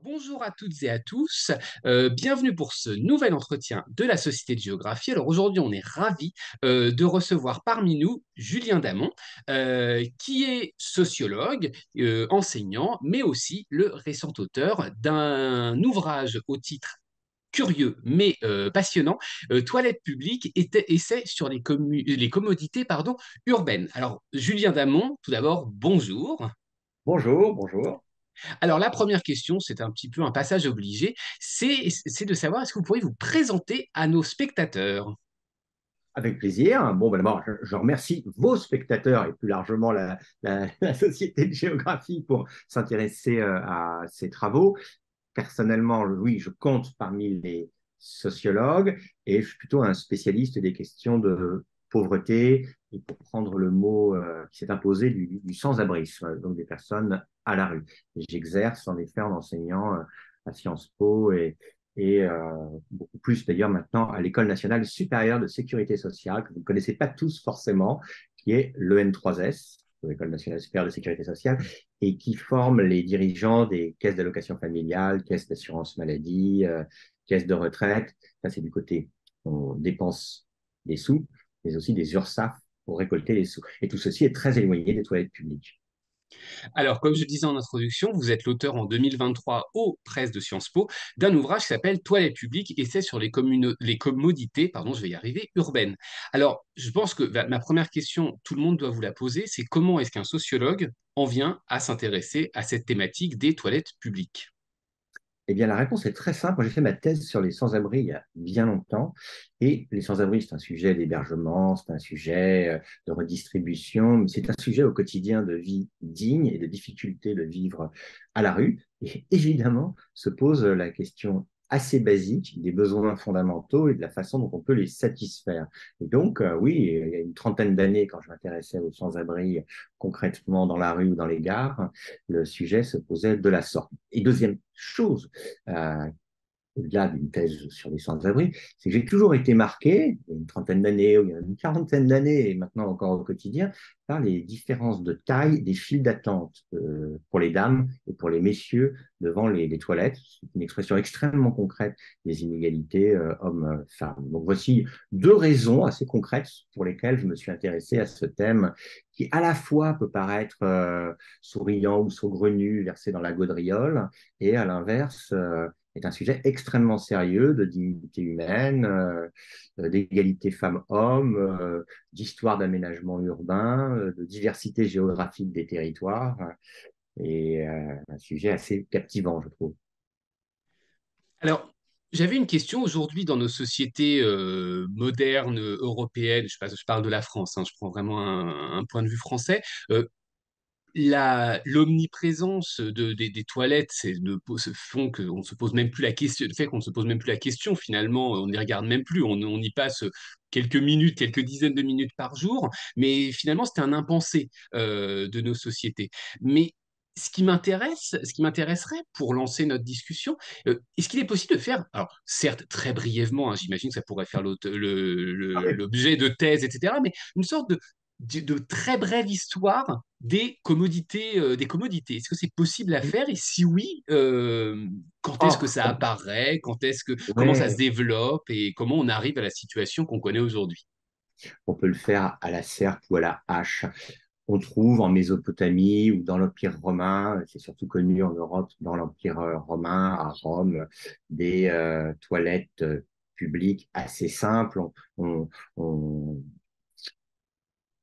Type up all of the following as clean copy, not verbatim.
Bonjour à toutes et à tous, bienvenue pour ce nouvel entretien de la Société de Géographie. Alors aujourd'hui, on est ravis de recevoir parmi nous Julien Damon, qui est sociologue, enseignant, mais aussi le récent auteur d'un ouvrage au titre curieux mais passionnant, Toilettes publiques, essai sur les commodités urbaines. Alors Julien Damon, tout d'abord, bonjour. Bonjour, bonjour. Alors, la première question, c'est un petit peu un passage obligé, c'est de savoir, est-ce que vous pourriez vous présenter à nos spectateurs? Avec plaisir. Bon, ben d'abord, je remercie vos spectateurs et plus largement la Société de Géographie pour s'intéresser à ces travaux. Personnellement, oui, je compte parmi les sociologues et je suis plutôt un spécialiste des questions de pauvreté et pour prendre le mot qui s'est imposé du sans-abrisme, donc des personnes à la rue. Et j'exerce en effet en enseignant à Sciences Po et beaucoup plus d'ailleurs maintenant à l'École nationale supérieure de sécurité sociale, que vous ne connaissez pas tous forcément, qui est l'EN3S, l'École nationale supérieure de sécurité sociale, et qui forme les dirigeants des caisses d'allocation familiale, caisses d'assurance maladie, caisses de retraite. Ça, c'est du côté, on dépense des sous, mais aussi des URSSAF pour récolter les sous. Et tout ceci est très éloigné des toilettes publiques. Alors, comme je disais en introduction, vous êtes l'auteur en 2023 aux presses de Sciences Po d'un ouvrage qui s'appelle Toilettes publiques, essai sur les commodités, pardon, je vais y arriver, urbaines. Alors, je pense que ma première question, tout le monde doit vous la poser, c'est comment est-ce qu'un sociologue en vient à s'intéresser à cette thématique des toilettes publiques? Eh bien, la réponse est très simple. Moi, j'ai fait ma thèse sur les sans-abri il y a bien longtemps. Et les sans-abri, c'est un sujet d'hébergement, c'est un sujet de redistribution, mais c'est un sujet au quotidien de vie digne et de difficulté de vivre à la rue. Et évidemment, se pose la question assez basique des besoins fondamentaux et de la façon dont on peut les satisfaire. Et donc, oui, il y a une trentaine d'années, quand je m'intéressais aux sans-abri concrètement dans la rue ou dans les gares, le sujet se posait de la sorte. Et deuxième chose, euh, au-delà d'une thèse sur les sans-abri, c'est que j'ai toujours été marqué, il y a une trentaine d'années, ou il y a une quarantaine d'années, et maintenant encore au quotidien, par les différences de taille des files d'attente pour les dames et pour les messieurs devant les toilettes. C'est une expression extrêmement concrète des inégalités hommes-femmes. Donc voici deux raisons assez concrètes pour lesquelles je me suis intéressé à ce thème qui à la fois peut paraître souriant ou saugrenu, versé dans la gaudriole, et à l'inverse, est un sujet extrêmement sérieux de dignité humaine, d'égalité femmes-hommes, d'histoire d'aménagement urbain, de diversité géographique des territoires, et un sujet assez captivant, je trouve. Alors, j'avais une question aujourd'hui dans nos sociétés modernes, européennes, je parle de la France, hein, je prends vraiment un point de vue français. L'omniprésence des toilettes font qu'on ne se pose même plus la question, le fait qu'on ne se pose même plus la question, finalement, on n'y regarde même plus, on y passe quelques minutes, quelques dizaines de minutes par jour, mais finalement, c'était un impensé de nos sociétés. Mais ce qui m'intéresserait pour lancer notre discussion, est-ce qu'il est possible de faire, alors certes très brièvement, hein, j'imagine que ça pourrait faire Ah oui. l'objet de thèses, etc., mais une sorte de très brève histoire des commodités, des commodités. Est-ce que c'est possible à faire? Et si oui, quand est-ce que Oh, ça apparaît? Comment ça se ouais, développe et comment on arrive à la situation qu'on connaît aujourd'hui? on peut le faire à la serpe ou à la hache. On trouve en Mésopotamie ou dans l'Empire romain, c'est surtout connu en Europe, dans l'Empire romain, à Rome, des toilettes publiques assez simples. On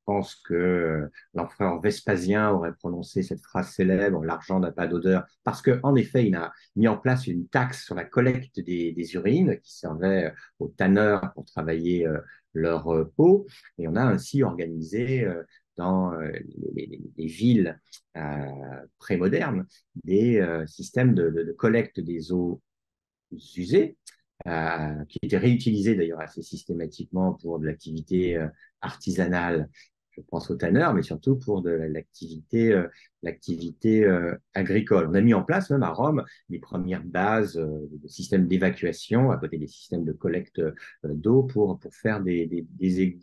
pense que l'empereur Vespasien aurait prononcé cette phrase célèbre, l'argent n'a pas d'odeur, parce qu'en effet, il a mis en place une taxe sur la collecte des urines qui servait aux tanneurs pour travailler leur peau. Et on a ainsi organisé dans les villes prémodernes des systèmes de collecte des eaux usées, qui étaient réutilisées d'ailleurs assez systématiquement pour de l'activité artisanale, je pense aux tanneurs, mais surtout pour de l'activité agricole. On a mis en place même à Rome les premières bases de systèmes d'évacuation à côté des systèmes de collecte d'eau pour faire des égouts.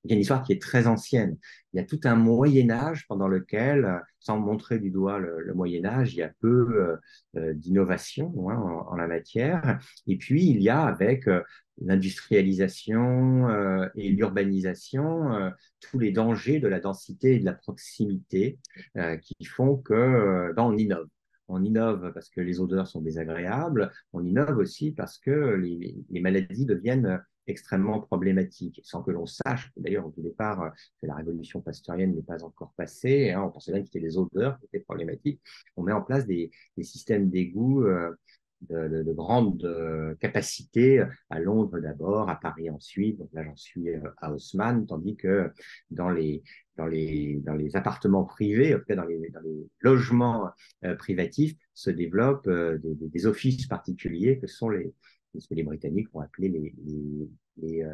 Il y a une histoire qui est très ancienne. Il y a tout un Moyen Âge pendant lequel, sans montrer du doigt le Moyen Âge, il y a peu d'innovation en la matière. Et puis, il y a avec l'industrialisation et l'urbanisation tous les dangers de la densité et de la proximité qui font que on innove. On innove parce que les odeurs sont désagréables. On innove aussi parce que les maladies deviennent extrêmement problématique, sans que l'on sache, d'ailleurs, au tout départ, que la révolution pasteurienne n'est pas encore passée. Hein, on pensait bien que c'était les odeurs qui étaient problématiques. On met en place des systèmes d'égout de grande capacité à Londres d'abord, à Paris ensuite. Donc là, j'en suis à Haussmann, tandis que dans les appartements privés, en tout cas dans les logements privatifs, se développent des offices particuliers que sont ce que les Britanniques ont appelé les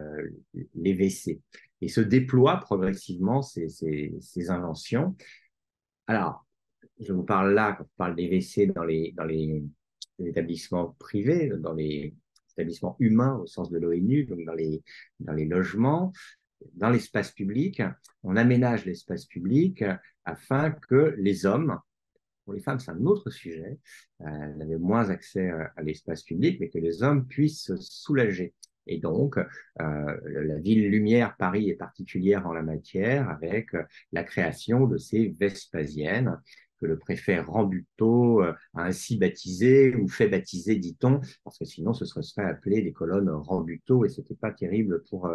WC. Et se déploient progressivement ces inventions. Alors, je vous parle là, quand on parle des WC dans les établissements privés, dans les établissements humains au sens de l'ONU, donc dans les logements, dans l'espace public, on aménage l'espace public afin que les hommes, pour les femmes, c'est un autre sujet. Elles avaient moins accès à l'espace public, mais que les hommes puissent se soulager. Et donc, la ville lumière, Paris, est particulière en la matière avec la création de ces Vespasiennes que le préfet Rambuteau a ainsi baptisé ou fait baptiser, dit-on, parce que sinon ce serait appelé des colonnes Rambuteau et c'était pas terrible pour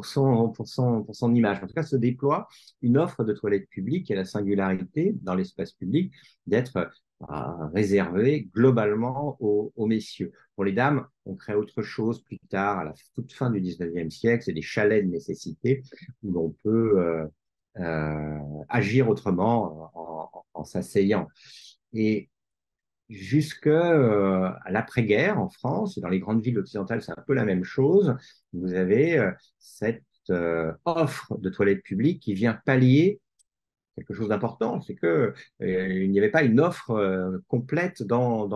son image. En tout cas, se déploie une offre de toilettes publiques qui a la singularité dans l'espace public d'être réservée globalement aux messieurs. Pour les dames, on crée autre chose plus tard, à la toute fin du 19e siècle, c'est des chalets de nécessité où l'on peut agir autrement en s'asseyant. Et jusque à l'après-guerre en France, et dans les grandes villes occidentales, c'est un peu la même chose. Vous avez cette offre de toilettes publiques qui vient pallier quelque chose d'important, c'est que il n'y avait pas une offre complète dans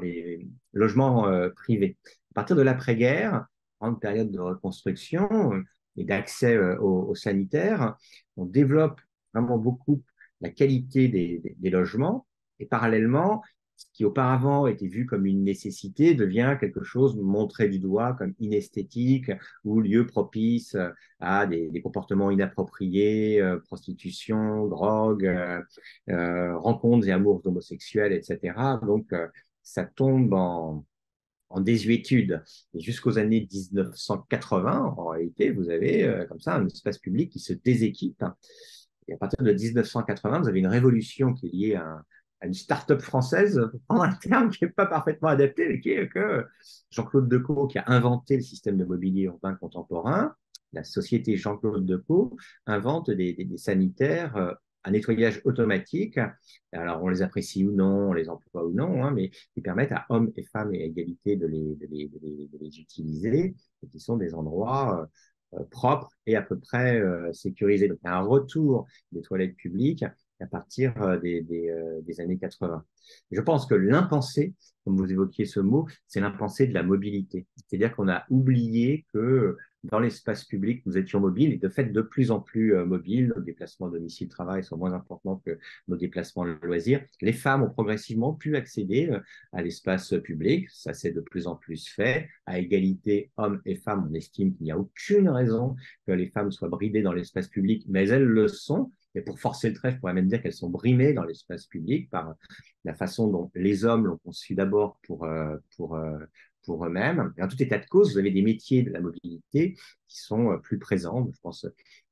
les logements privés. À partir de l'après-guerre, grande période de reconstruction et d'accès aux sanitaires, on développe vraiment beaucoup la qualité des logements et parallèlement, ce qui auparavant était vu comme une nécessité devient quelque chose montré du doigt comme inesthétique ou lieu propice à des comportements inappropriés, prostitution, drogue, rencontres et amours homosexuels, etc. Donc, ça tombe en désuétude. Et jusqu'aux années 1980, en réalité, vous avez comme ça un espace public qui se déséquipe. Et à partir de 1980, vous avez une révolution qui est liée à une start-up française, pour prendre un terme qui n'est pas parfaitement adapté, mais qui est que Jean-Claude Decaux, qui a inventé le système de mobilier urbain contemporain, la société Jean-Claude Decaux, invente des sanitaires à nettoyage automatique. Alors, on les apprécie ou non, on les emploie ou non, hein, mais qui permettent à hommes et femmes et à égalité de les utiliser, et qui sont des endroits propres et à peu près sécurisés. Donc, il y a un retour des toilettes publiques à partir des années 80. Je pense que l'impensé, comme vous évoquiez ce mot, c'est l'impensé de la mobilité. C'est-à-dire qu'on a oublié que dans l'espace public, nous étions mobiles et de fait de plus en plus mobiles. Nos déplacements domicile-travail sont moins importants que nos déplacements de loisirs. Les femmes ont progressivement pu accéder à l'espace public. Ça s'est de plus en plus fait. À égalité, hommes et femmes, on estime qu'il n'y a aucune raison que les femmes soient bridées dans l'espace public, mais elles le sont. Et pour forcer le trait, je pourrais même dire qu'elles sont brimées dans l'espace public par la façon dont les hommes l'ont conçu d'abord pour eux-mêmes. Et en tout état de cause, vous avez des métiers de la mobilité qui sont plus présents. Je pense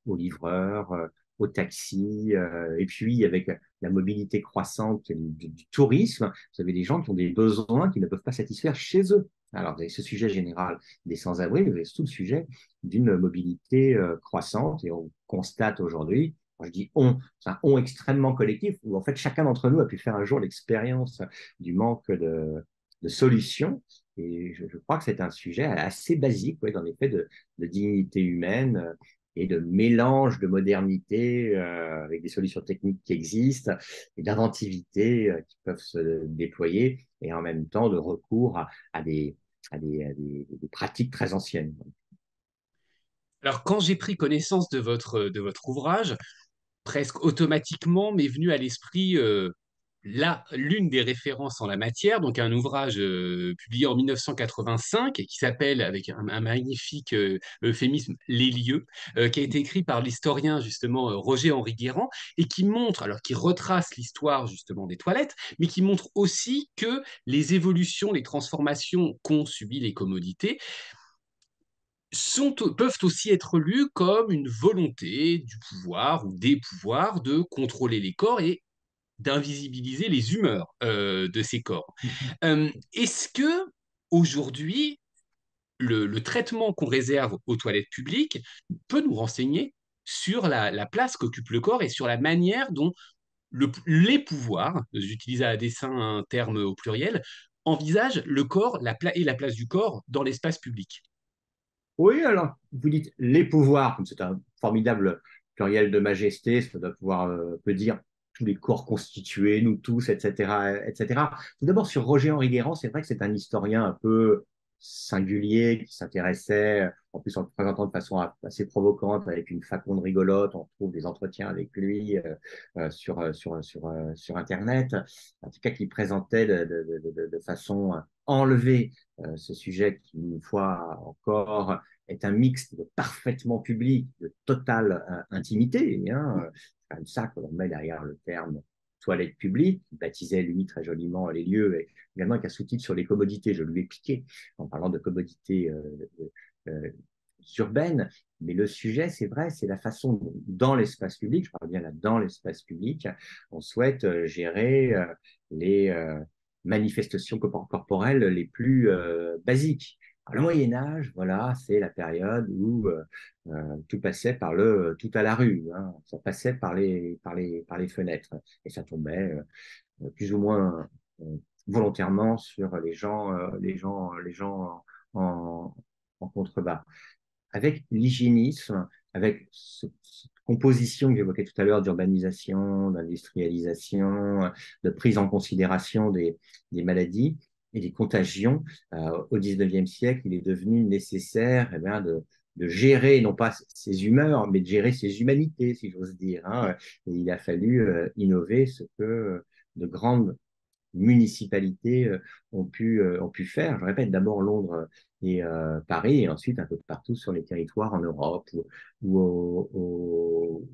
aux livreurs, aux taxis, et puis avec la mobilité croissante du tourisme, vous avez des gens qui ont des besoins qu'ils ne peuvent pas satisfaire chez eux. Alors, vous avez ce sujet général des sans-abri, vous avez tout le sujet d'une mobilité croissante, et on constate aujourd'hui, quand je dis on, c'est un on extrêmement collectif, où en fait chacun d'entre nous a pu faire un jour l'expérience du manque de solutions. Et je crois que c'est un sujet assez basique, ouais, dans les faits de dignité humaine et de mélange de modernité avec des solutions techniques qui existent et d'inventivité qui peuvent se déployer et en même temps de recours à des pratiques très anciennes. Alors, quand j'ai pris connaissance de votre ouvrage, presque automatiquement m'est venu à l'esprit l'une des références en la matière, donc un ouvrage publié en 1985 et qui s'appelle, avec un magnifique euphémisme, Les lieux, qui a été écrit par l'historien justement Roger-Henri Guérand et qui montre, alors qui retrace l'histoire justement des toilettes, mais qui montre aussi que les évolutions, les transformations qu'ont subies les commodités peuvent aussi être lues comme une volonté du pouvoir ou des pouvoirs de contrôler les corps et d'invisibiliser les humeurs de ces corps. Est-ce que aujourd'hui, le traitement qu'on réserve aux toilettes publiques peut nous renseigner sur la place qu'occupe le corps et sur la manière dont les pouvoirs, j'utilise à dessein un terme au pluriel, envisagent le corps et la place du corps dans l'espace public? Oui, alors, vous dites les pouvoirs, comme c'est un formidable pluriel de majesté, ça doit pouvoir, peut dire tous les corps constitués, nous tous, etc., etc. Tout d'abord, sur Roger-Henri Guérand, c'est vrai que c'est un historien un peu singulier qui s'intéressait, en plus en le présentant de façon assez provocante, avec une faconde rigolote. On trouve des entretiens avec lui sur Internet, en tout cas qui présentait de façon enlevée ce sujet qui, une fois encore, est un mix de parfaitement public, de totale intimité. Hein. C'est quand même ça que l'on met derrière le terme toilette publique. Il baptisait, lui, très joliment les lieux, et également avec un sous-titre sur les commodités. Je lui ai piqué en parlant de commodités euh, urbaines. Mais le sujet, c'est vrai, c'est la façon dont, dans l'espace public, je parle bien là, dans l'espace public, on souhaite gérer les manifestations corporelles les plus basiques. Alors, le Moyen Âge, voilà, c'est la période où tout passait par tout à la rue, hein. Ça passait par les fenêtres et ça tombait plus ou moins volontairement sur les gens en, en contrebas. Avec l'hygiénisme, avec cette composition que j'évoquais tout à l'heure d'urbanisation, d'industrialisation, de prise en considération des maladies et des contagions, au XIXe siècle, il est devenu nécessaire eh bien, de gérer, non pas ses humeurs, mais de gérer ses humanités, si j'ose dire. Hein. Et il a fallu innover ce que de grandes municipalités ont pu faire. Je répète, d'abord Londres et Paris, et ensuite un peu partout sur les territoires en Europe ou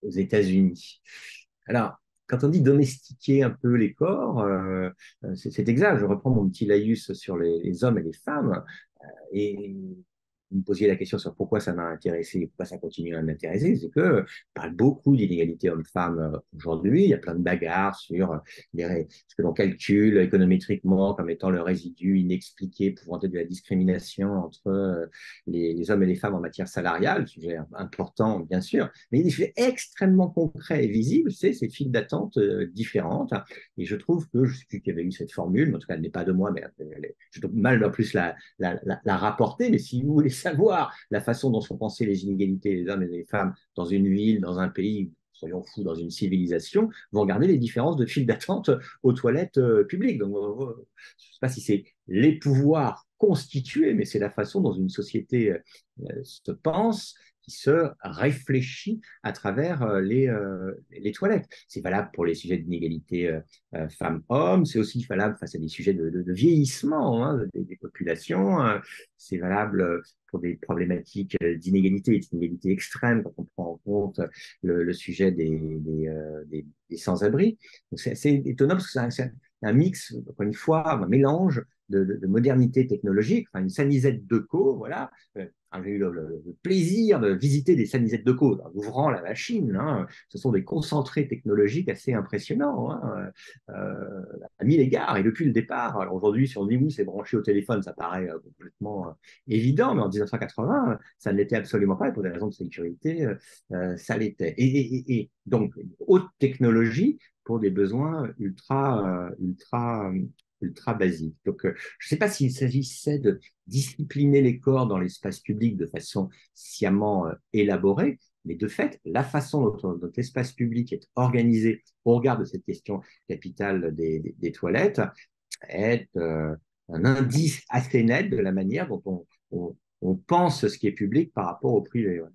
aux États-Unis. Alors, quand on dit domestiquer un peu les corps, c'est exact. Je reprends mon petit laïus sur les hommes et les femmes. Et vous me posiez la question sur pourquoi ça m'a intéressé et pourquoi ça continue à m'intéresser, c'est que je parle beaucoup d'inégalités hommes-femmes aujourd'hui. Il y a plein de bagarres sur ce que l'on calcule économétriquement comme étant le résidu inexpliqué pouvant être de la discrimination entre les hommes et les femmes en matière salariale, sujet important bien sûr, mais il y a des sujets extrêmement concrets et visibles, c'est ces files d'attente différentes. Et je trouve que, je ne sais plus qui avait eu cette formule, mais en tout cas elle n'est pas de moi, mais je trouve mal en plus la rapporter, mais si vous voulez savoir la façon dont sont pensées les inégalités des hommes et des femmes dans une ville, dans un pays, soyons fous, dans une civilisation, vous regardez les différences de files d'attente aux toilettes publiques. Donc, je ne sais pas si c'est les pouvoirs constitués, mais c'est la façon dont une société se pense, qui se réfléchit à travers les toilettes. C'est valable pour les sujets d'inégalité femmes-hommes, c'est aussi valable face à des sujets de vieillissement hein, des populations, c'est valable pour des problématiques d'inégalité et d'inégalité extrême quand on prend en compte le sujet des sans-abri. C'est assez étonnant parce que c'est un mix, encore une fois, un mélange de modernité technologique, enfin une Sanisette Deco, voilà. J'ai eu le plaisir de visiter des Sanisettes Deco en ouvrant la machine. Hein. Ce sont des concentrés technologiques assez impressionnants hein, à mille égards et depuis le départ. Alors aujourd'hui, si on dit oui, c'est branché au téléphone, ça paraît complètement évident, mais en 1980, ça ne l'était absolument pas et pour des raisons de sécurité, ça l'était. Et donc, haute technologie pour des besoins ultra basiques. Donc, je ne sais pas s'il s'agissait de discipliner les corps dans l'espace public de façon sciemment élaborée, mais de fait, la façon dont notre espace public est organisé au regard de cette question capitale des toilettes est un indice assez net de la manière dont on pense ce qui est public par rapport au privé. Ouais.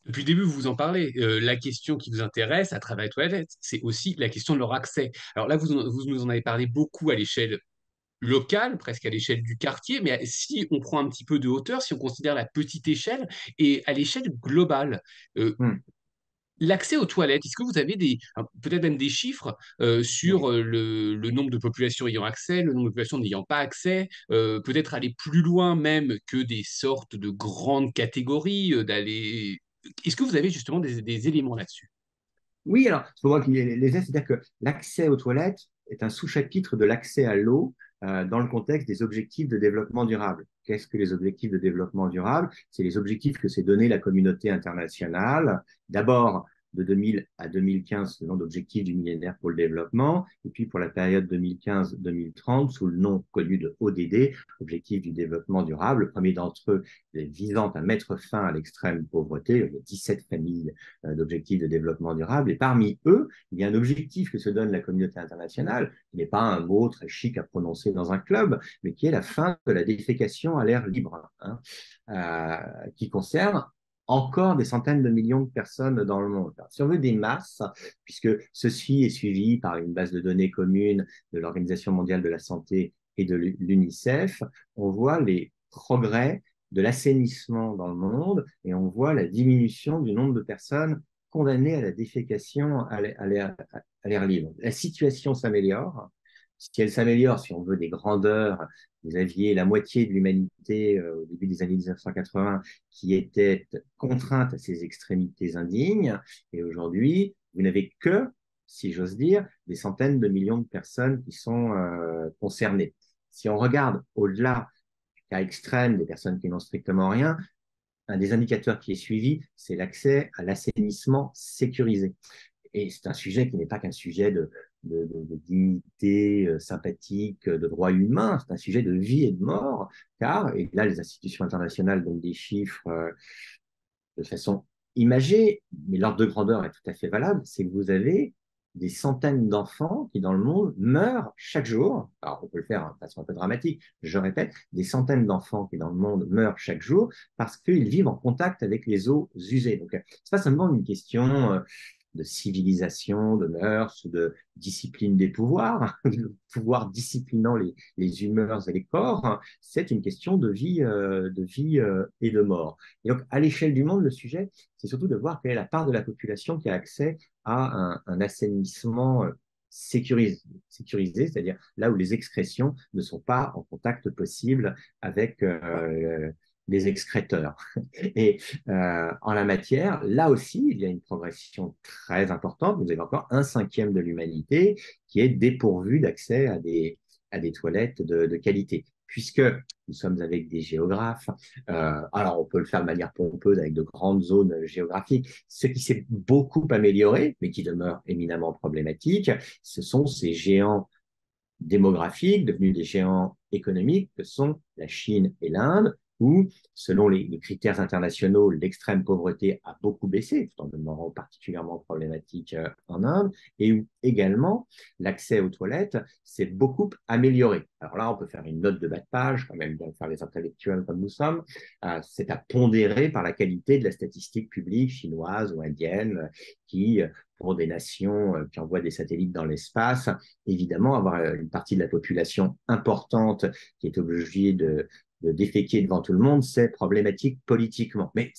Depuis le début, vous en parlez. La question qui vous intéresse à travers les toilettes, c'est aussi la question de leur accès. Alors là, vous nous en avez parlé beaucoup à l'échelle locale, presque à l'échelle du quartier, mais si on prend un petit peu de hauteur, si on considère la petite échelle et à l'échelle globale, euh, Hmm. l'accès aux toilettes, est-ce que vous avez peut-être même des chiffres sur Oui. le nombre de populations ayant accès, le nombre de populations n'ayant pas accès, peut-être aller plus loin même que des sortes de grandes catégories, d'aller... Est-ce que vous avez justement des éléments là-dessus? Oui, alors, il faut voir qu'il y ait les aides, c'est-à-dire que l'accès aux toilettes est un sous-chapitre de l'accès à l'eau dans le contexte des objectifs de développement durable. Qu'est-ce que les objectifs de développement durable? C'est les objectifs que s'est donné la communauté internationale. D'abord, de 2000 à 2015, le nom d'objectifs du millénaire pour le développement, et puis pour la période 2015-2030, sous le nom connu de ODD, Objectifs du développement durable. Le premier d'entre eux visant à mettre fin à l'extrême pauvreté. Il y a 17 familles d'objectifs de développement durable. Et parmi eux, il y a un objectif que se donne la communauté internationale, qui n'est pas un mot très chic à prononcer dans un club, mais qui est la fin de la défécation à l'air libre, hein, qui concerne encore des centaines de millions de personnes dans le monde. Alors, si on veut des masses, puisque ceci est suivi par une base de données commune de l'Organisation mondiale de la santé et de l'UNICEF, on voit les progrès de l'assainissement dans le monde et on voit la diminution du nombre de personnes condamnées à la défécation à l'air libre. La situation s'améliore. Si elle s'améliore, si on veut des grandeurs, vous aviez la moitié de l'humanité au début des années 1980 qui était contrainte à ces extrémités indignes. Et aujourd'hui, vous n'avez que, si j'ose dire, des centaines de millions de personnes qui sont concernées. Si on regarde au-delà cas extrême des personnes qui n'ont strictement rien, un des indicateurs qui est suivi, c'est l'accès à l'assainissement sécurisé. Et c'est un sujet qui n'est pas qu'un sujet de dignité sympathique, de droits humains, c'est un sujet de vie et de mort, car, et là les institutions internationales donnent des chiffres de façon imagée, mais l'ordre de grandeur est tout à fait valable, c'est que vous avez des centaines d'enfants qui, dans le monde, meurent chaque jour. Alors, on peut le faire de façon un peu dramatique, je répète, des centaines d'enfants qui, dans le monde, meurent chaque jour parce qu'ils vivent en contact avec les eaux usées. Donc, c'est pas seulement une question de civilisation, de mœurs ou de discipline des pouvoirs, le pouvoir disciplinant les humeurs et les corps, c'est une question de vie et de mort. Et donc, à l'échelle du monde, le sujet, c'est surtout de voir quelle est la part de la population qui a accès à un assainissement sécurisé, c'est-à-dire là où les excrétions ne sont pas en contact possible avec les excréteurs. Et en la matière, là aussi, il y a une progression très importante. Vous avez encore un cinquième de l'humanité qui est dépourvu d'accès à des toilettes de qualité. Puisque nous sommes avec des géographes, alors on peut le faire de manière pompeuse avec de grandes zones géographiques. Ce qui s'est beaucoup amélioré, mais qui demeure éminemment problématique, ce sont ces géants démographiques, devenus des géants économiques, que sont la Chine et l'Inde, où, selon les critères internationaux, l'extrême pauvreté a beaucoup baissé, tout en demeurant particulièrement problématique en Inde, et où également l'accès aux toilettes s'est beaucoup amélioré. Alors là, on peut faire une note de bas de page, quand même bien faire les intellectuels comme nous sommes, c'est à pondérer par la qualité de la statistique publique chinoise ou indienne qui, pour des nations qui envoient des satellites dans l'espace, évidemment, avoir une partie de la population importante qui est obligée de déféquer devant tout le monde, c'est problématique politiquement. Mais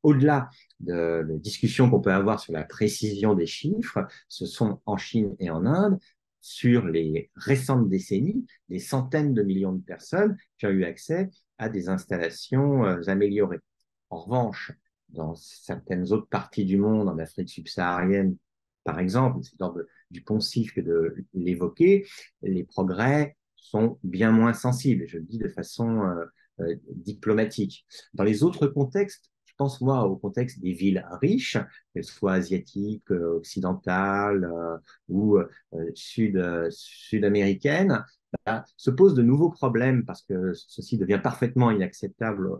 au-delà de discussions qu'on peut avoir sur la précision des chiffres, ce sont en Chine et en Inde, sur les récentes décennies, des centaines de millions de personnes qui ont eu accès à des installations améliorées. En revanche, dans certaines autres parties du monde, en Afrique subsaharienne, par exemple, c'est l'ordre du poncif que de l'évoquer, les progrès sont bien moins sensibles, je le dis de façon diplomatique. Dans les autres contextes, je pense moi au contexte des villes riches, qu'elles soient asiatiques, occidentales ou sud-américaines, se posent de nouveaux problèmes parce que ceci devient parfaitement inacceptable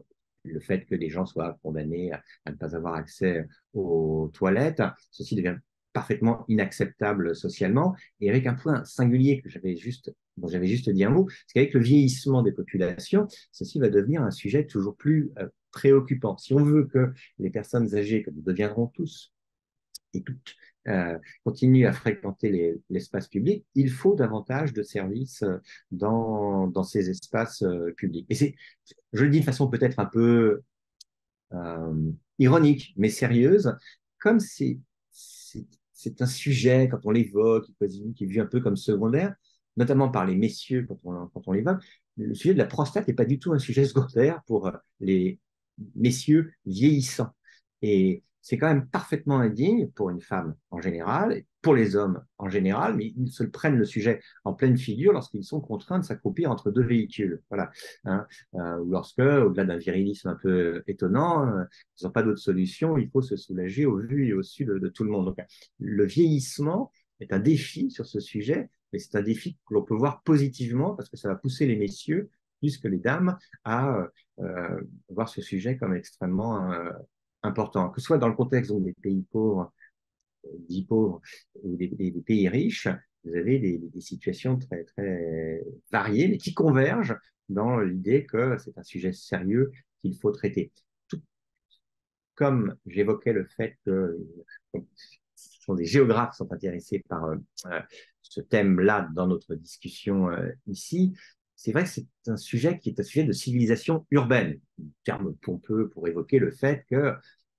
le fait que les gens soient condamnés à ne pas avoir accès aux toilettes, ceci devient parfaitement inacceptable socialement. Et avec un point singulier que j'avais juste dont j'avais juste dit un mot, c'est qu'avec le vieillissement des populations, ceci va devenir un sujet toujours plus préoccupant. Si on veut que les personnes âgées, que nous deviendrons tous et toutes, continuent à fréquenter l'espace public, il faut davantage de services dans ces espaces publics. Et je le dis de façon peut-être un peu ironique, mais sérieuse, comme c'est un sujet, quand on l'évoque, qui est vu un peu comme secondaire, notamment par les messieurs quand on l'évoque, le sujet de la prostate n'est pas du tout un sujet secondaire pour les messieurs vieillissants. Et c'est quand même parfaitement indigne pour une femme en général, et pour les hommes en général, mais ils se prennent le sujet en pleine figure lorsqu'ils sont contraints de s'accroupir entre deux véhicules. Voilà. Hein, ou lorsque, au-delà d'un virilisme un peu étonnant, ils n'ont pas d'autre solution, il faut se soulager au vu et au su de tout le monde. Donc, le vieillissement est un défi sur ce sujet, mais c'est un défi que l'on peut voir positivement parce que ça va pousser les messieurs plus que les dames à voir ce sujet comme extrêmement important, que ce soit dans le contexte donc, des pays pauvres, dits pauvres, ou des pays riches, vous avez des situations très, très variées, mais qui convergent dans l'idée que c'est un sujet sérieux qu'il faut traiter. Tout comme j'évoquais le fait que ce sont des géographes qui sont intéressés par ce thème-là dans notre discussion ici, c'est vrai que c'est un sujet qui est un sujet de civilisation urbaine, un terme pompeux pour évoquer le fait que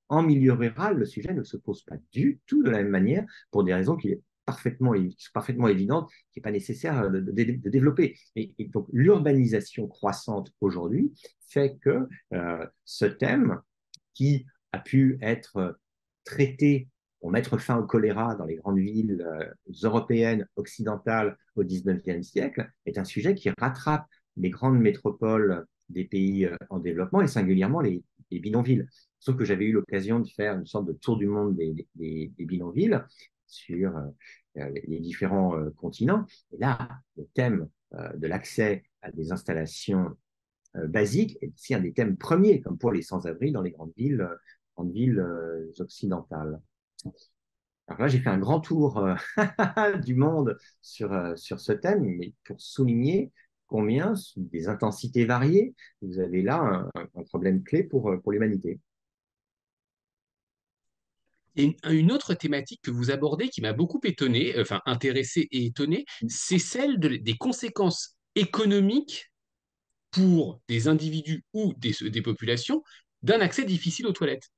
en milieu rural, le sujet ne se pose pas du tout de la même manière pour des raisons qui sont parfaitement évidentes, qui n'est pas nécessaire de développer. Et donc, l'urbanisation croissante aujourd'hui fait que ce thème, qui a pu être traité pour mettre fin au choléra dans les grandes villes européennes, occidentales au XIXe siècle, est un sujet qui rattrape les grandes métropoles des pays en développement et singulièrement les bidonvilles. Sauf que j'avais eu l'occasion de faire une sorte de tour du monde des bidonvilles sur les différents continents. Et là, le thème de l'accès à des installations basiques est aussi un des thèmes premiers, comme pour les sans-abri dans les grandes villes occidentales. Alors là, j'ai fait un grand tour du monde sur ce thème, mais pour souligner combien, sous des intensités variées, vous avez là un problème clé pour l'humanité. Et une autre thématique que vous abordez qui m'a beaucoup étonné, enfin intéressé et étonné, c'est celle des conséquences économiques pour des individus ou des populations d'un accès difficile aux toilettes.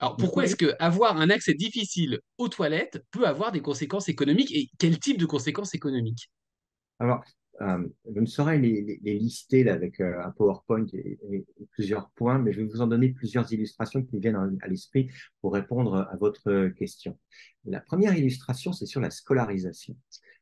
Alors pourquoi est-ce Oui. que avoir un accès difficile aux toilettes peut avoir des conséquences économiques et quel type de conséquences économiques? Alors, je ne saurais les lister là, avec un PowerPoint et plusieurs points, mais je vais vous en donner plusieurs illustrations qui me viennent à l'esprit pour répondre à votre question. La première illustration, c'est sur la scolarisation.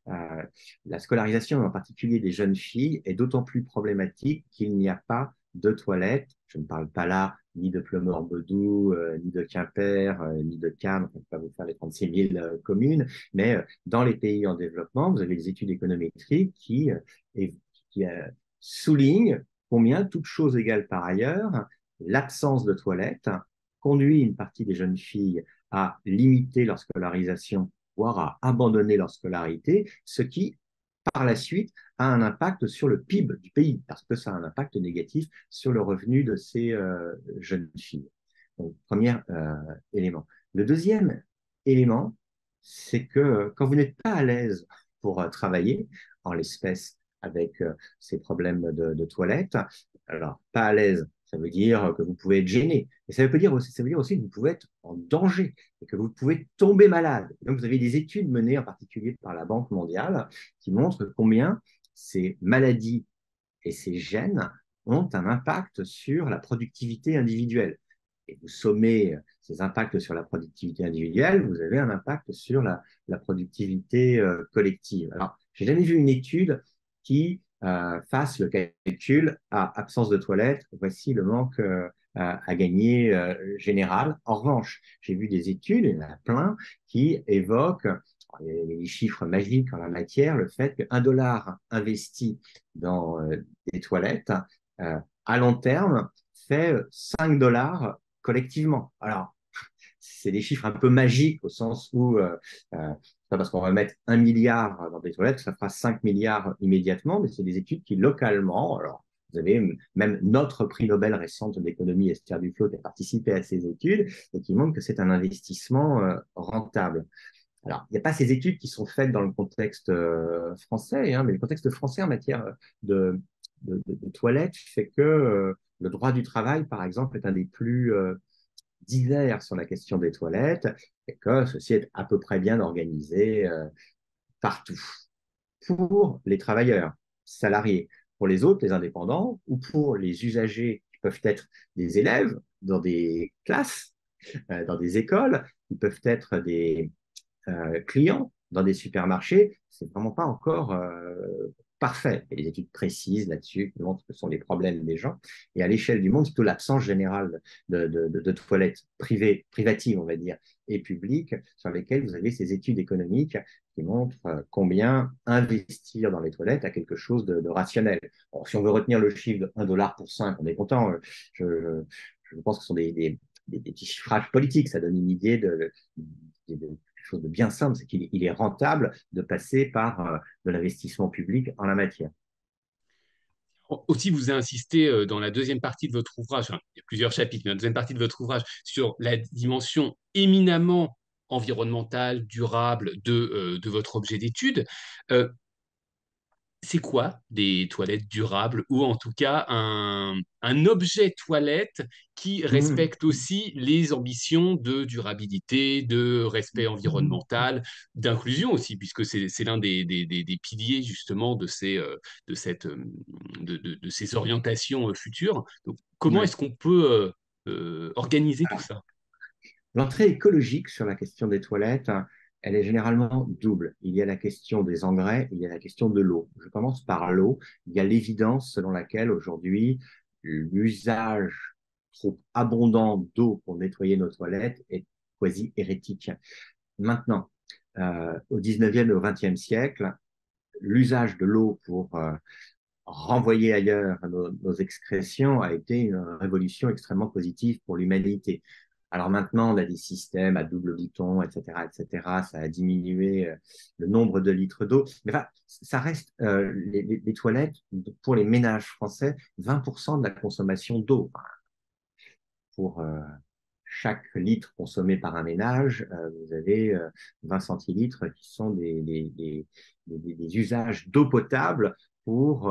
Euh, la scolarisation, en particulier des jeunes filles, est d'autant plus problématique qu'il n'y a pas de toilettes. Je ne parle pas là ni de Ploemeur-Bedou, ni de Quimper, ni de Cannes, je ne vais pas vous faire les 36 000 communes, mais dans les pays en développement, vous avez des études économétriques qui soulignent combien, toutes choses égales par ailleurs, l'absence de toilettes conduit une partie des jeunes filles à limiter leur scolarisation, voire à abandonner leur scolarité, ce qui, par la suite, a un impact sur le PIB du pays, parce que ça a un impact négatif sur le revenu de ces jeunes filles. Donc, premier élément. Le deuxième élément, c'est que quand vous n'êtes pas à l'aise pour travailler, en l'espèce avec ces problèmes de toilette, alors pas à l'aise, ça veut dire que vous pouvez être gêné, mais ça veut dire aussi que vous pouvez être en danger et que vous pouvez tomber malade. Donc vous avez des études menées en particulier par la Banque mondiale qui montrent combien ces maladies et ces gènes ont un impact sur la productivité individuelle. Et vous sommez ces impacts sur la productivité individuelle, vous avez un impact sur la productivité collective. Alors, j'ai jamais vu une étude qui fasse le calcul à absence de toilette, voici le manque à gagner général. En revanche, j'ai vu des études, il y en a plein, qui évoquent les chiffres magiques en la matière, le fait qu'un dollar investi dans des toilettes, à long terme, fait 5 dollars collectivement. Alors, c'est des chiffres un peu magiques au sens où c'est pas parce qu'on va mettre 1 milliard dans des toilettes que ça fera 5 milliards immédiatement, mais c'est des études qui localement, alors vous avez même notre prix Nobel récente d'économie, Esther Duflo, qui a participé à ces études et qui montre que c'est un investissement rentable. Alors, il n'y a pas ces études qui sont faites dans le contexte français, hein, mais le contexte français en matière de, de toilettes fait que le droit du travail, par exemple, est un des plus divers sur la question des toilettes et que ceci est à peu près bien organisé partout. Pour les travailleurs salariés, pour les autres, les indépendants, ou pour les usagers qui peuvent être des élèves dans des classes, dans des écoles, qui peuvent être des clients dans des supermarchés, c'est vraiment pas encore parfait. Il y a des études précises là-dessus qui montrent que ce sont les problèmes des gens. Et à l'échelle du monde, c'est plutôt l'absence générale de toilettes privées, privatives, on va dire, et publiques, sur lesquelles vous avez ces études économiques qui montrent combien investir dans les toilettes a quelque chose de rationnel. Bon, si on veut retenir le chiffre de 1 $ pour 5, on est content. Je pense que ce sont des petits chiffrages politiques. Ça donne une idée de quelque chose de bien simple, c'est qu'il est rentable de passer par de l'investissement public en la matière. Aussi, vous avez insisté dans la deuxième partie de votre ouvrage, enfin, il y a plusieurs chapitres, mais la deuxième partie de votre ouvrage, sur la dimension éminemment environnementale, durable de votre objet d'étude. Euh, c'est quoi des toilettes durables ou en tout cas un objet toilette qui Mmh. respecte aussi les ambitions de durabilité, de respect environnemental, d'inclusion aussi, puisque c'est l'un des piliers justement de, cette, de ces orientations futures. Donc, comment Ouais. est-ce qu'on peut organiser tout Alors, ça? l'entrée écologique sur la question des toilettes, elle est généralement double. Il y a la question des engrais, il y a la question de l'eau. Je commence par l'eau. Il y a l'évidence selon laquelle aujourd'hui, l'usage trop abondant d'eau pour nettoyer nos toilettes est quasi hérétique. Maintenant, au 19e et au 20e siècle, l'usage de l'eau pour renvoyer ailleurs nos excrétions a été une révolution extrêmement positive pour l'humanité. Alors maintenant, on a des systèmes à double bouton, etc., etc. Ça a diminué le nombre de litres d'eau. Mais enfin, ça reste les toilettes pour les ménages français, 20% de la consommation d'eau. Pour chaque litre consommé par un ménage, vous avez 20 centilitres qui sont des usages d'eau potable pour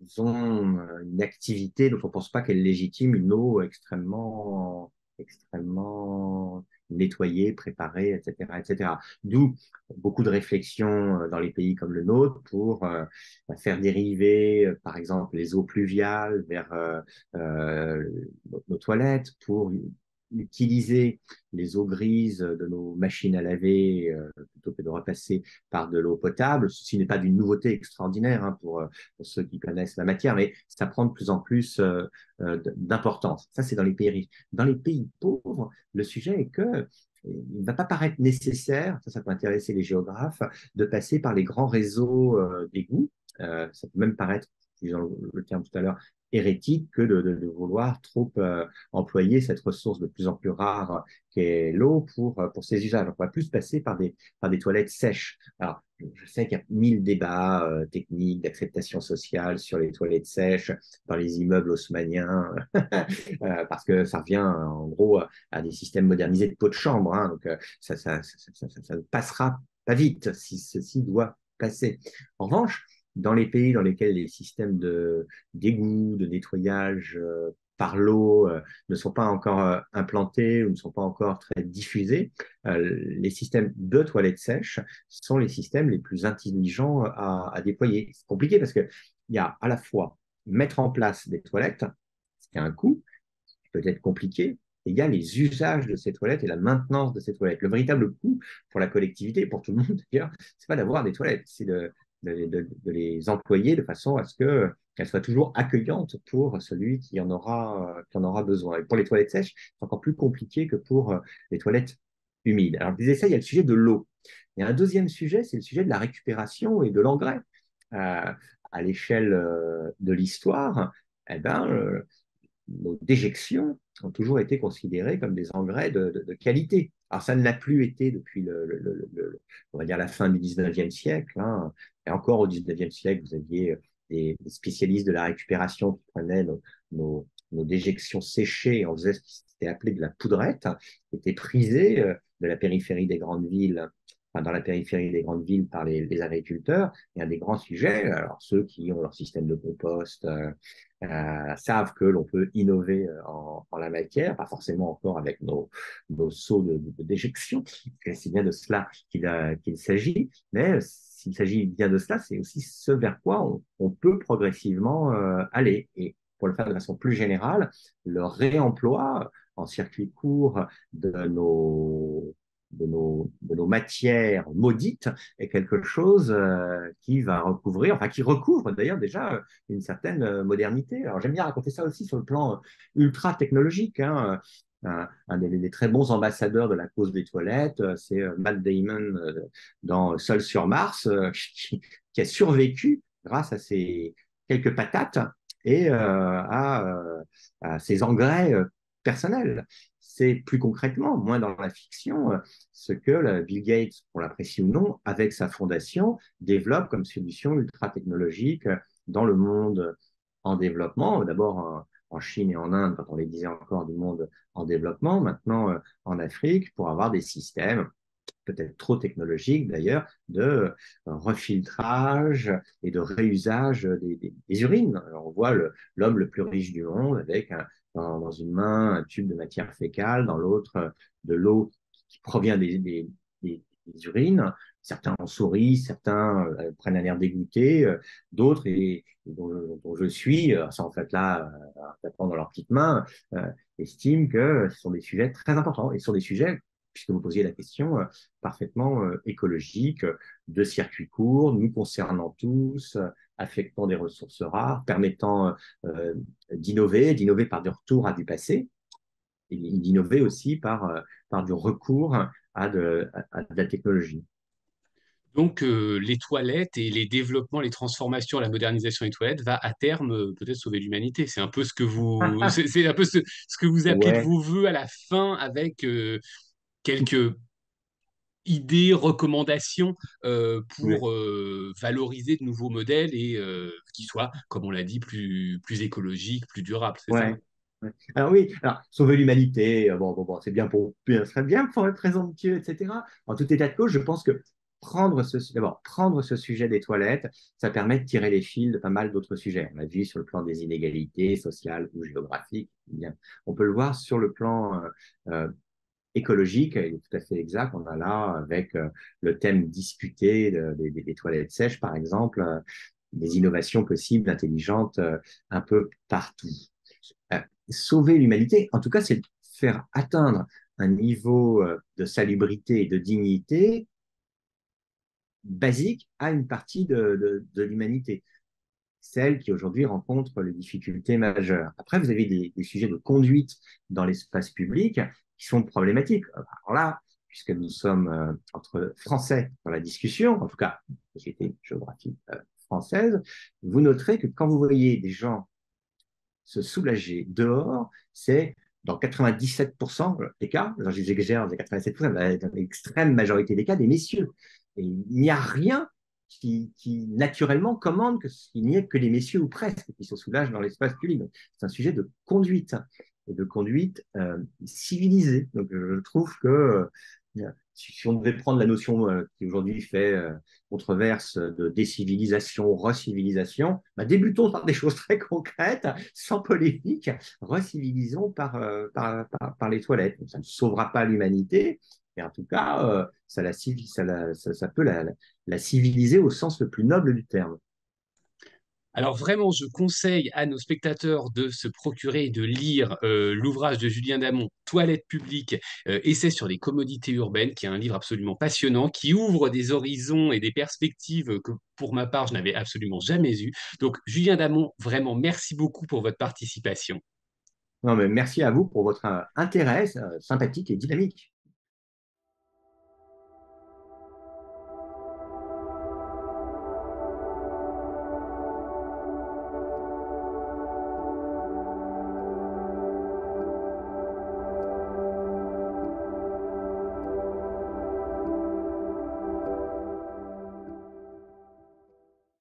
disons, une activité dont on ne pense pas qu'elle légitime une eau extrêmement nettoyée, préparée, etc., etc. D'où beaucoup de réflexions dans les pays comme le nôtre pour faire dériver, par exemple, les eaux pluviales vers euh, nos toilettes, pour utiliser les eaux grises de nos machines à laver plutôt que de repasser par de l'eau potable. Ceci n'est pas d'une nouveauté extraordinaire hein, pour ceux qui connaissent la matière, mais ça prend de plus en plus d'importance. Ça, c'est dans les pays riches. Dans les pays pauvres, le sujet est que il ne va pas paraître nécessaire, ça peut intéresser les géographes, de passer par les grands réseaux d'égouts. Ça peut même paraître, utilisant le terme tout à l'heure, hérétique que de vouloir trop employer cette ressource de plus en plus rare qu'est l'eau pour ces usages. On va plus passer par des toilettes sèches. Alors, je sais qu'il y a 1000 débats techniques d'acceptation sociale sur les toilettes sèches dans les immeubles haussmanniens, parce que ça revient en gros à des systèmes modernisés de pots de chambre. Hein, donc ça ne passera pas vite si ceci doit passer. En revanche, dans les pays dans lesquels les systèmes d'égout, de nettoyage par l'eau ne sont pas encore implantés ou ne sont pas encore très diffusés, les systèmes de toilettes sèches sont les systèmes les plus intelligents à déployer. C'est compliqué parce qu'il y a à la fois mettre en place des toilettes, ce qui a un coût, qui peut être compliqué, et il y a les usages de ces toilettes et la maintenance de ces toilettes. Le véritable coût pour la collectivité, pour tout le monde d'ailleurs, c'est pas d'avoir des toilettes, c'est de les employer de façon à ce qu'elles soient toujours accueillantes pour celui qui en aura besoin. Et pour les toilettes sèches, c'est encore plus compliqué que pour les toilettes humides. Alors, je disais ça, il y a le sujet de l'eau. Il y a un deuxième sujet, c'est le sujet de la récupération et de l'engrais. À l'échelle de l'histoire, eh ben, nos déjections ont toujours été considérées comme des engrais de qualité. Alors, ça ne l'a plus été depuis on va dire la fin du 19e siècle. Hein. Et encore au 19e siècle, vous aviez des spécialistes de la récupération qui prenaient nos déjections séchées et en faisaient ce qui était appelé de la poudrette, qui était prisée de la périphérie des grandes villes, enfin, dans la périphérie des grandes villes par les agriculteurs. Et un des grands sujets, alors ceux qui ont leur système de compost, savent que l'on peut innover en la matière, pas forcément encore avec nos seaux de déjection, c'est bien de cela qu'il s'agit, mais s'il s'agit bien de cela, c'est aussi ce vers quoi on peut progressivement aller. Et pour le faire de façon plus générale, le réemploi en circuit court de nos matières maudites est quelque chose qui va recouvrir, enfin qui recouvre d'ailleurs déjà une certaine modernité. Alors j'aime bien raconter ça aussi sur le plan ultra technologique. Hein. Un des très bons ambassadeurs de la cause des toilettes, c'est Matt Damon dans Seul sur Mars, qui a survécu grâce à ses quelques patates et à ses engrais personnels. C'est plus concrètement, moins dans la fiction, ce que Bill Gates, qu'on l'apprécie ou non, avec sa fondation, développe comme solution ultra technologique dans le monde en développement. D'abord en Chine et en Inde, quand on les disait encore du monde en développement, maintenant en Afrique, pour avoir des systèmes peut-être trop technologiques d'ailleurs, de refiltrage et de réusage des urines. Alors, on voit l'homme le plus riche du monde avec dans une main un tube de matière fécale, dans l'autre de l'eau qui provient des urines. Certains en sourient, certains prennent un air dégoûté, d'autres, et dont je suis, sans en fait là, tapant dans leurs petites mains, estiment que ce sont des sujets très importants et ce sont des sujets, puisque vous posiez la question, parfaitement écologiques, de circuits courts, nous concernant tous, affectant des ressources rares, permettant d'innover par du retour à du passé, et d'innover aussi par du recours à de la technologie. Donc, les toilettes et les développements, les transformations, la modernisation des toilettes va à terme peut-être sauver l'humanité. C'est un peu ce que vous, c'est un peu ce que vous appelez de Ouais, vos voeux à la fin avec quelques idées, recommandations ouais, pour valoriser de nouveaux modèles et qui soient, comme on l'a dit, plus écologiques, plus durables, c'est ça? ouais. Ouais. Alors oui, alors sauver l'humanité, bon, c'est bien ce serait bien pour être présomptueux, etc. En tout état de cause, je pense que d'abord prendre ce sujet des toilettes, ça permet de tirer les fils de pas mal d'autres sujets. On l'a vu sur le plan des inégalités sociales ou géographiques. Eh bien, on peut le voir sur le plan euh, écologique, il est tout à fait exact. On a là, avec le thème discuté des toilettes sèches, par exemple, des innovations possibles, intelligentes, un peu partout. Sauver l'humanité, en tout cas, c'est faire atteindre un niveau de salubrité et de dignité basique à une partie de l'humanité, celle qui aujourd'hui rencontre les difficultés majeures. Après, vous avez des sujets de conduite dans l'espace public qui sont problématiques. Alors là, puisque nous sommes entre Français dans la discussion, en tout cas, société géographique française, vous noterez que quand vous voyez des gens se soulager dehors, c'est dans 97% des cas, j'exagère, c'est 87%, dans l'extrême majorité des cas, des messieurs. Et il n'y a rien qui naturellement commande qu'il n'y ait que les messieurs ou presque qui se soulagent dans l'espace public. C'est un sujet de conduite et de conduite civilisée. Donc je trouve que si on devait prendre la notion qui aujourd'hui fait controverse de décivilisation, recivilisation, bah, débutons par des choses très concrètes, sans polémique, recivilisons par les toilettes. Ça ne sauvera pas l'humanité, mais en tout cas, ça peut la civiliser au sens le plus noble du terme. Alors vraiment, je conseille à nos spectateurs de se procurer et de lire l'ouvrage de Julien Damon, Toilettes publiques, essai sur les commodités urbaines, qui est un livre absolument passionnant, qui ouvre des horizons et des perspectives que pour ma part, je n'avais absolument jamais eues. Donc Julien Damon, vraiment, merci beaucoup pour votre participation. Non, mais merci à vous pour votre intérêt sympathique et dynamique.